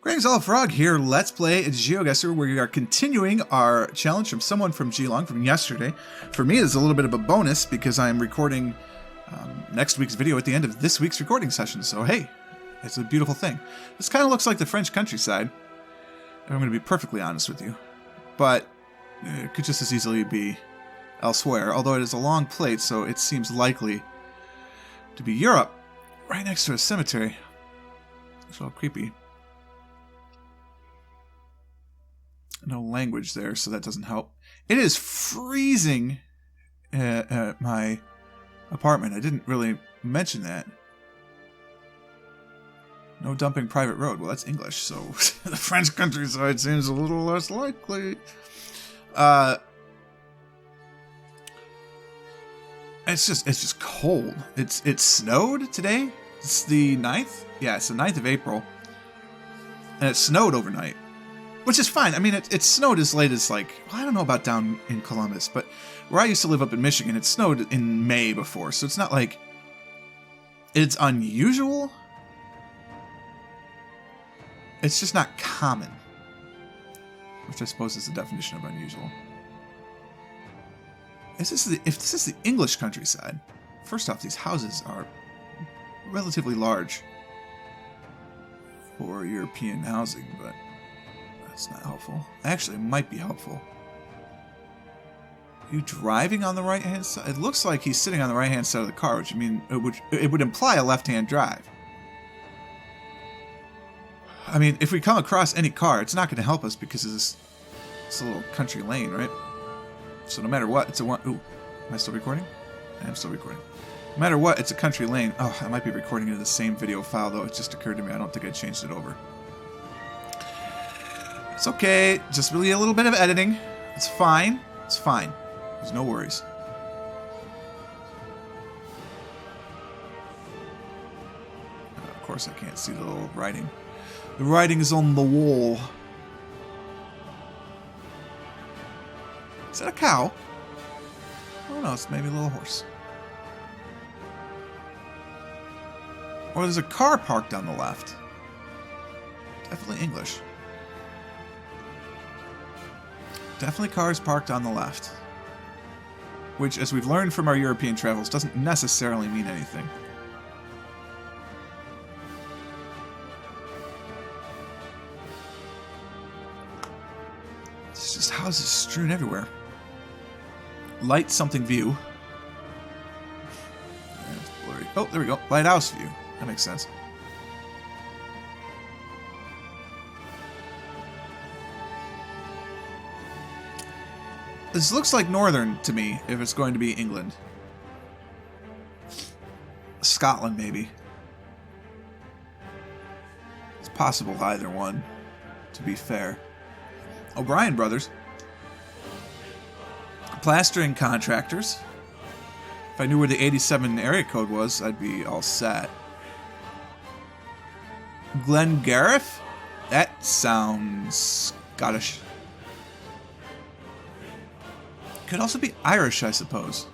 Greetings, all frog here. Let's play GeoGuessr. We are continuing our challenge from someone from Geelong from yesterday. For me, it's a little bit of a bonus because I am recording next week's video at the end of this week's recording session. So hey, it's a beautiful thing. This kind of looks like the French countryside. I'm going to be perfectly honest with you, but it could just as easily be elsewhere. Although it is a long plate, so it seems likely to be Europe, right next to a cemetery. It's a little creepy. No language there, so that doesn't help. It is freezing at my apartment. I didn't really mention that. No dumping private road. Well, that's English, so the French countryside seems a little less likely. It's just cold. It snowed today. It's the 9th? Yeah, it's the 9th of April. And it snowed overnight. Which is fine. I mean, it snowed as late as, like, well, I don't know about down in Columbus, but where I used to live up in Michigan, it snowed in May before, so it's not like it's unusual. It's just not common, which I suppose is the definition of unusual. If this is the English countryside, first off, these houses are relatively large for European housing, but that's not helpful. Actually, it might be helpful. Are you driving on the right-hand side? It looks like he's sitting on the right-hand side of the car, which I mean, it would imply a left-hand drive. I mean, if we come across any car, it's not going to help us because it's a little country lane, right? So no matter what, it's a one. Ooh, am I still recording? I am still recording. No matter what, it's a country lane. Oh, I might be recording it in the same video file, though. It just occurred to me. I don't think I changed it over. It's okay. Just really a little bit of editing. It's fine. It's fine. There's no worries. Of course, I can't see the little writing. The writing is on the wall. Is that a cow? Oh no, it's maybe a little horse. Or there's a car parked on the left. Definitely English. Definitely cars parked on the left. Which, as we've learned from our European travels, doesn't necessarily mean anything. It's just houses strewn everywhere. Light something view. It's blurry. Oh, there we go. Lighthouse view. That makes sense. This looks like northern to me, if it's going to be England. Scotland, maybe. It's possible either one, to be fair. O'Brien Brothers. Plastering contractors. If I knew where the 87 area code was, I'd be all set. Glengarriff? That sounds Scottish. Could also be Irish, I suppose.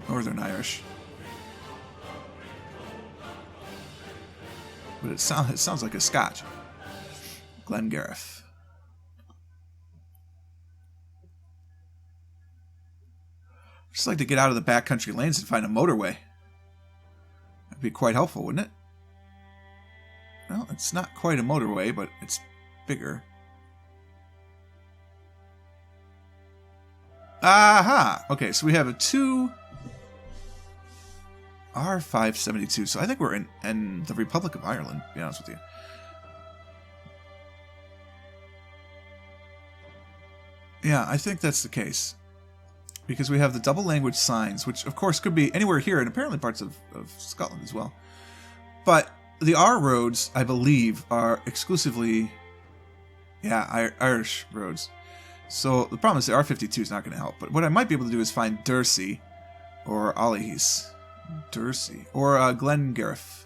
Northern Irish. But it sounds like a Scotch. Glengarriff. I'd just like to get out of the backcountry lanes and find a motorway. That'd be quite helpful, wouldn't it? Well, it's not quite a motorway, but it's bigger. Aha! Okay, so we have a 2 R572. So I think we're in the Republic of Ireland, to be honest with you. Yeah, I think that's the case. Because we have the double language signs, which of course could be anywhere here and apparently parts of Scotland as well. But the R roads, I believe, are exclusively, Irish roads. So the problem is the R52 is not going to help. But what I might be able to do is find Dursey or Ollihis. Dursey or Glengarriff.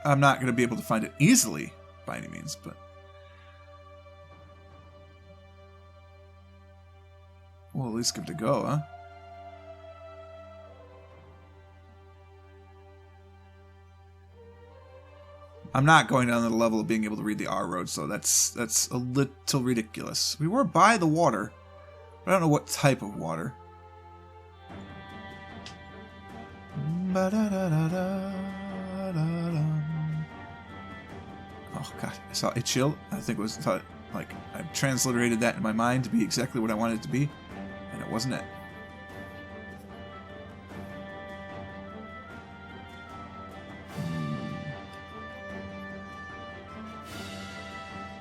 I'm not going to be able to find it easily by any means, but we'll at least give it a go, huh? I'm not going down to the level of being able to read the R roads, so that's a little ridiculous. We were by the water, but I don't know what type of water. Oh god, I saw a chill. I think it was like I transliterated that in my mind to be exactly what I wanted it to be, and it wasn't it.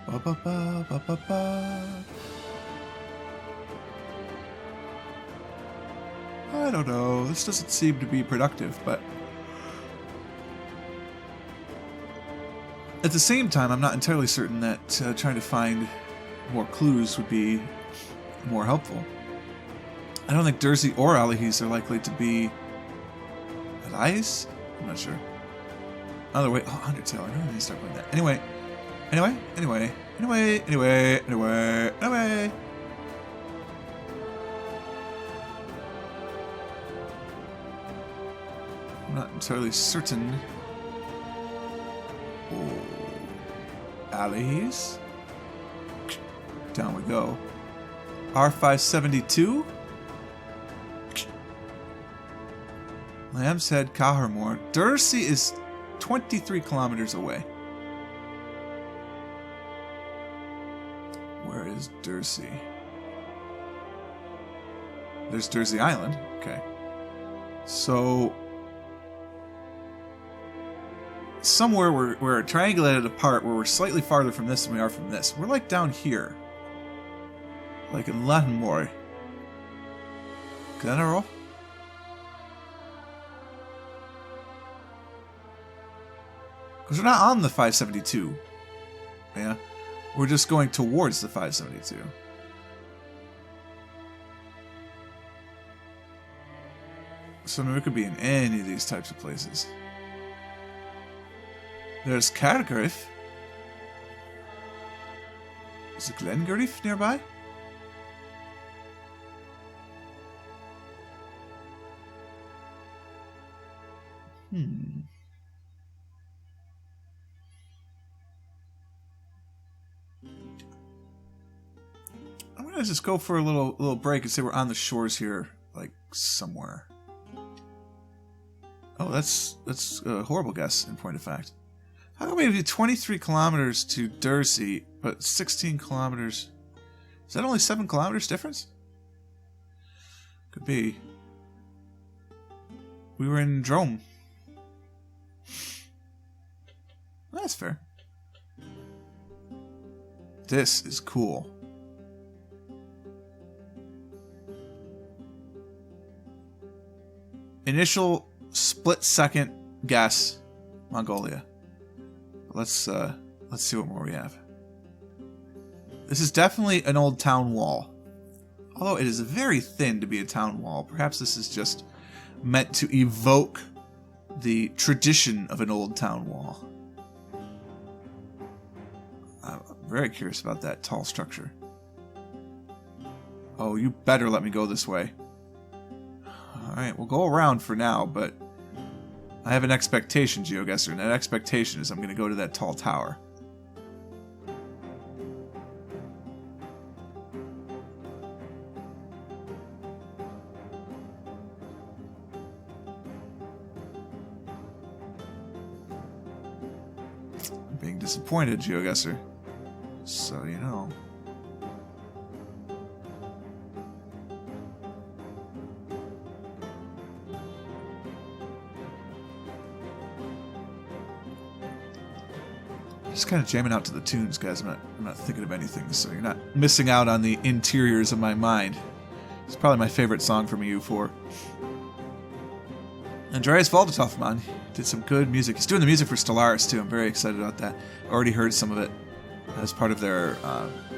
Ba, ba, ba, ba, ba, ba. I don't know. This doesn't seem to be productive, but at the same time, I'm not entirely certain that trying to find more clues would be more helpful. I don't think Dursey or Alihis are likely to be at ice. I'm not sure. Other way. Oh, Undertale. I know I need to start playing that. Anyway. I'm not entirely certain. Oh. Allies. Down we go. R572. Lamb's Head, Cahermore. Dursey is 23 kilometers away. Where is Dursey? There's Dursey Island. Okay. So somewhere we're triangulated apart where we're slightly farther from this than we are from this. We're like down here. Like in Latinmore. General? Because we're not on the 572. Yeah. We're just going towards the 572. So I mean, we could be in any of these types of places. There's Cargriff. Is it Glengriff nearby? I'm gonna just go for a little break and say we're on the shores here, like somewhere. Oh, that's a horrible guess. In point of fact, how come we have 23 kilometers to Dursey, but 16 kilometers? Is that only 7 kilometers difference? Could be. We were in Drome. That's fair. This is cool. Initial split-second guess, Mongolia. Let's see what more we have. This is definitely an old town wall. Although it is very thin to be a town wall. Perhaps this is just meant to evoke the tradition of an old town wall. I'm very curious about that tall structure. Oh, you better let me go this way. Alright, we'll go around for now, but I have an expectation, GeoGuessr, and that expectation is I'm going to go to that tall tower. I'm being disappointed, GeoGuessr. So, you know. Just kind of jamming out to the tunes, guys. I'm not thinking of anything, so you're not missing out on the interiors of my mind. It's probably my favorite song from EU4. Andreas Valdetov, man, did some good music. He's doing the music for Stellaris too. I'm very excited about that. Already heard some of it as part of their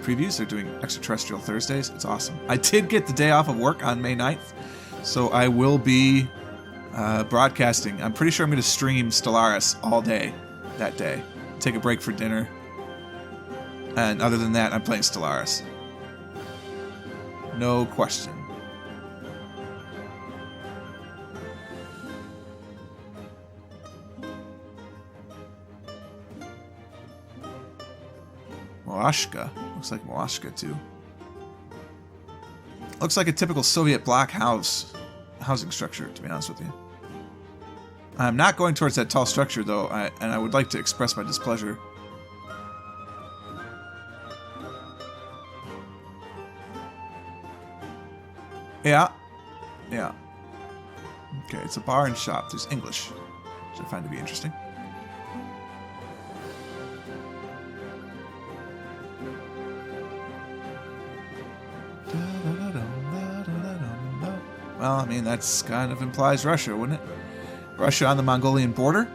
previews. They're doing Extraterrestrial Thursdays. It's awesome. I did get the day off of work on May 9th, so I will be broadcasting. I'm pretty sure I'm going to stream Stellaris all day that day. Take a break for dinner. And other than that, I'm playing Stellaris. No question. Moashka. Looks like Moashka too. Looks like a typical Soviet block housing structure, to be honest with you. I'm not going towards that tall structure though, and I would like to express my displeasure. Yeah. Yeah. Okay, it's a bar and shop. There's English, which I find to be interesting. Well, I mean, that's kind of implies Russia, wouldn't it? Russia on the Mongolian border?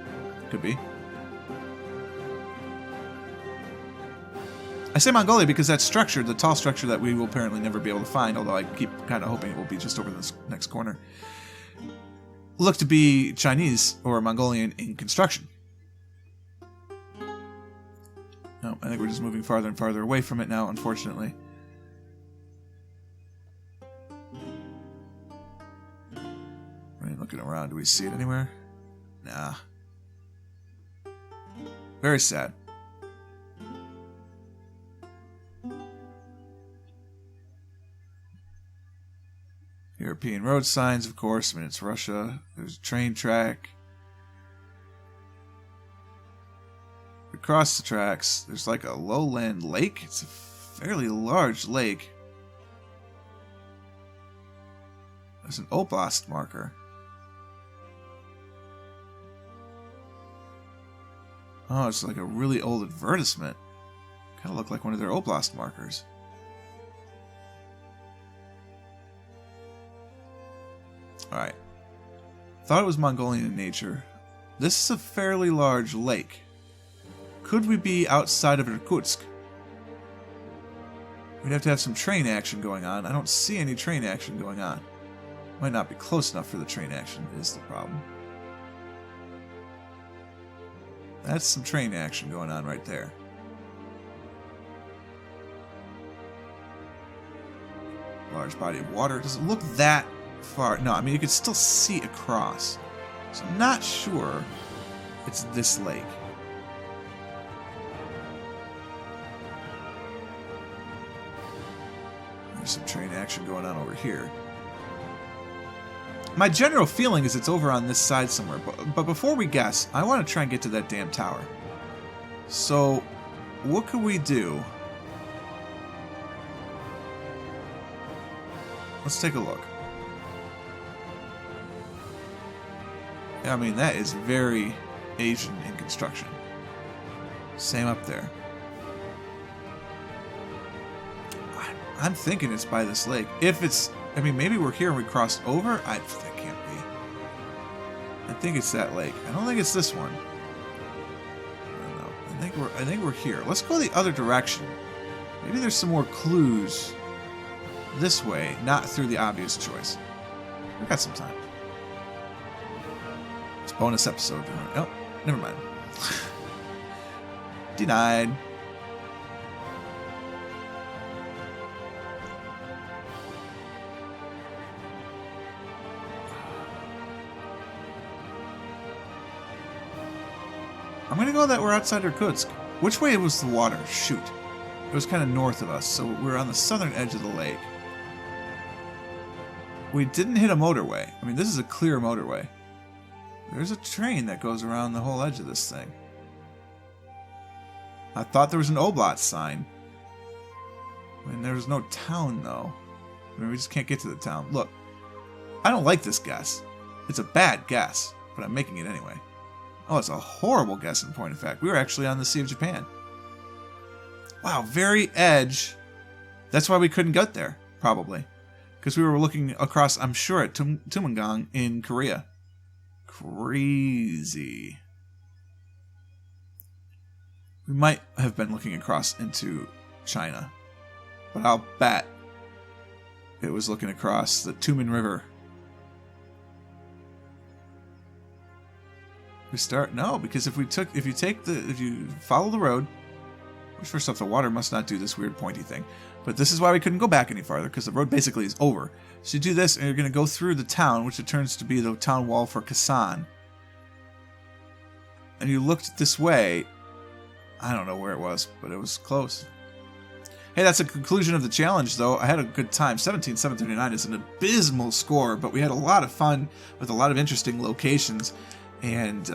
Could be. I say Mongolia because that structure, the tall structure that we will apparently never be able to find, although I keep kind of hoping it will be just over this next corner, look to be Chinese or Mongolian in construction. No, I think we're just moving farther and farther away from it now, unfortunately. Looking around, do we see it anywhere? Nah. Very sad. European road signs, of course. I mean, it's Russia. There's a train track. Across the tracks, there's like a lowland lake. It's a fairly large lake. There's an oblast marker. Oh, it's like a really old advertisement. Kind of look like one of their oblast markers. Alright. Thought it was Mongolian in nature. This is a fairly large lake. Could we be outside of Irkutsk? We'd have to have some train action going on. I don't see any train action going on. Might not be close enough for the train action, is the problem. That's some train action going on right there. Large body of water. Does it look that far? No, I mean, you can still see across. So I'm not sure it's this lake. There's some train action going on over here. My general feeling is it's over on this side somewhere, but before we guess, I want to try and get to that damn tower. So, what could we do? Let's take a look. I mean, that is very Asian in construction. Same up there. I'm thinking it's by this lake. If it's... I mean, maybe we're here and we crossed over? That can't be. I think it's that lake. I don't think it's this one. I don't know. I think we're here. Let's go the other direction. Maybe there's some more clues this way, not through the obvious choice. We've got some time. It's a bonus episode. Oh, never mind. Denied. I'm gonna go that we're outside Irkutsk. Which way was the water? Shoot. It was kind of north of us, so we're on the southern edge of the lake. We didn't hit a motorway. I mean, this is a clear motorway. There's a train that goes around the whole edge of this thing. I thought there was an Oblast sign. I mean, there's no town, though. I mean, we just can't get to the town. Look, I don't like this guess. It's a bad guess, but I'm making it anyway. Oh, it's a horrible guess in point of fact. We were actually on the Sea of Japan. Wow, very edge. That's why we couldn't get there, probably. Because we were looking across, I'm sure, at Tumangong in Korea. Crazy. We might have been looking across into China. But I'll bet it was looking across the Tumen River. We start no, because if you follow the road, which first off the water must not do this weird pointy thing, but this is why we couldn't go back any farther because the road basically is over. So you do this and you're going to go through the town, which it turns to be the town wall for Kasan. And you looked this way. I don't know where it was, but it was close. Hey, that's a conclusion of the challenge, though. I had a good time. 17,739 is an abysmal score, but we had a lot of fun with a lot of interesting locations, and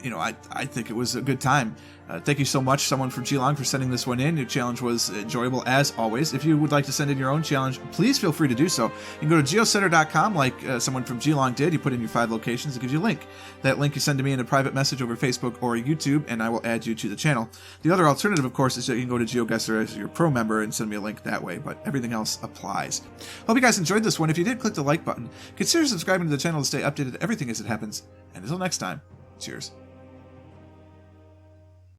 you know, I think it was a good time. Thank you so much, someone from Geelong, for sending this one in. Your challenge was enjoyable, as always. If you would like to send in your own challenge, please feel free to do so. You can go to geocenter.com like someone from Geelong did. You put in your 5 locations, it gives you a link. That link you send to me in a private message over Facebook or YouTube, and I will add you to the channel. The other alternative, of course, is that you can go to GeoGuessr as your pro member and send me a link that way, but everything else applies. Hope you guys enjoyed this one. If you did, click the like button. Consider subscribing to the channel to stay updated to everything as it happens. And until next time, cheers.